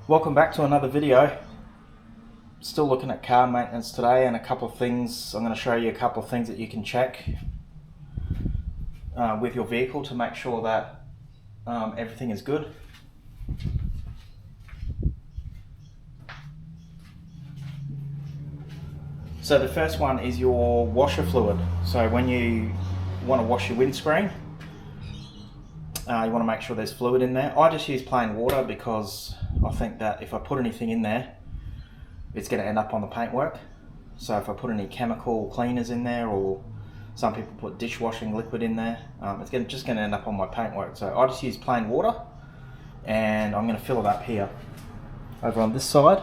Welcome back to another video. Still looking at car maintenance today, and a couple of things. I'm going to show you a couple of things that you can check with your vehicle to make sure that everything is good. So the first one is your washer fluid. So when you want to wash your windscreen, you want to make sure there's fluid in there. I just use plain water because I think that if I put anything in there, it's going to end up on the paintwork. So if I put any chemical cleaners in there, or some people put dishwashing liquid in there, it's just going to end up on my paintwork. So I just use plain water, and I'm going to fill it up here over on this side.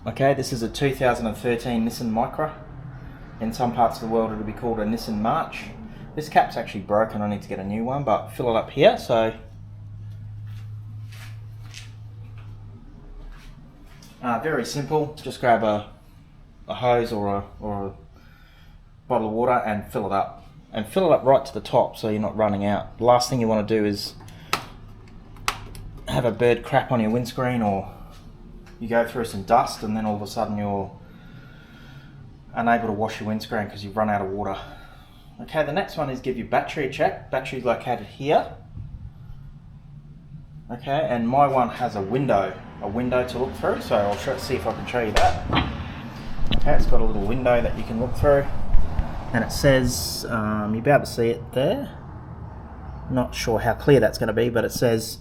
Okay, this is a 2013 Nissan Micra. In some parts of the world it'll be called a Nissan March. This cap's actually broken, I need to get a new one, but fill it up here. So very simple, just grab a hose or a bottle of water and fill it up. And fill it up right to the top so you're not running out. The last thing you want to do is have a bird crap on your windscreen, or you go through some dust and then all of a sudden you're unable to wash your windscreen because you've run out of water. Okay, the next one is give your battery a check. Battery's located here. Okay, and my one has a window to look through, so I'll see if I can show you that. Okay, it's got a little window that you can look through, and it says, you'll be able to see it there. Not sure how clear that's going to be, but it says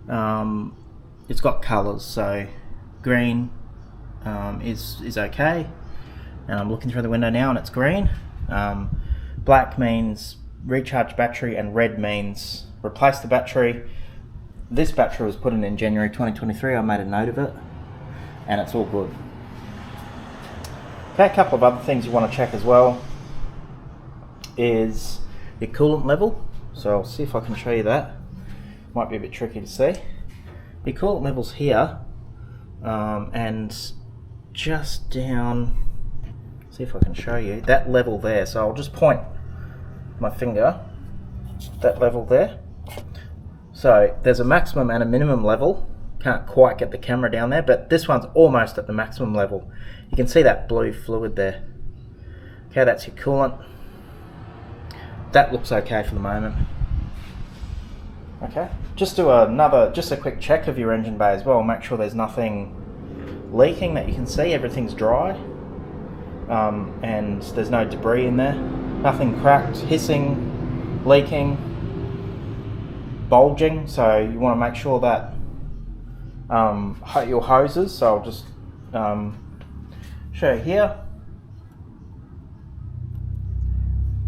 it's got colours, so green is okay, and I'm looking through the window now and it's green. Black means recharge battery, and red means replace the battery. This battery was put in January 2023, I made a note of it, and it's all good. Okay, a couple of other things you want to check as well is your coolant level. So I'll see if I can show you that. Might be a bit tricky to see. Your coolant level's here, and just down, see if I can show you that level there. So I'll just point my finger, that level there. So there's a maximum and a minimum level. Can't quite get the camera down there, but this one's almost at the maximum level. You can see that blue fluid there. Okay, that's your coolant. That looks okay for the moment. Okay, just do a quick check of your engine bay as well. Make sure there's nothing leaking that you can see. Everything's dry, and there's no debris in there. Nothing cracked, hissing, leaking, bulging. So you want to make sure that your hoses, so I'll just show you here.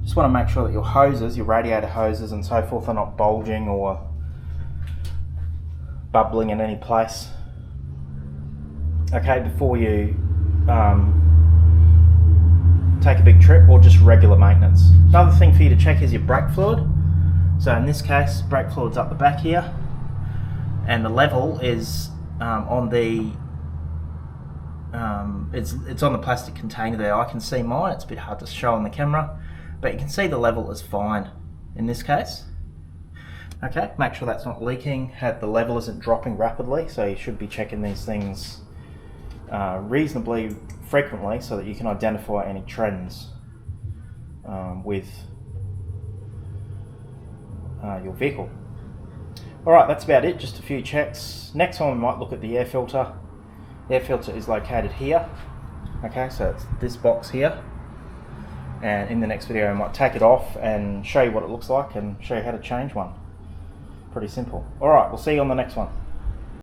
Just want to make sure that your hoses, your radiator hoses and so forth, are not bulging or bubbling in any place. Okay, before you take a big trip, or just regular maintenance. Another thing for you to check is your brake fluid. So in this case, brake fluid's up the back here, and the level is on the it's on the plastic container there. I can see mine, it's a bit hard to show on the camera, but you can see the level is fine in this case. Okay, make sure that's not leaking, the level isn't dropping rapidly, so you should be checking these things reasonably frequently so that you can identify any trends with your vehicle. Alright, that's about it, just a few checks. Next one we might look at the air filter. The air filter is located here. Okay, so it's this box here. And in the next video I might take it off and show you what it looks like and show you how to change one. Pretty simple. Alright, we'll see you on the next one.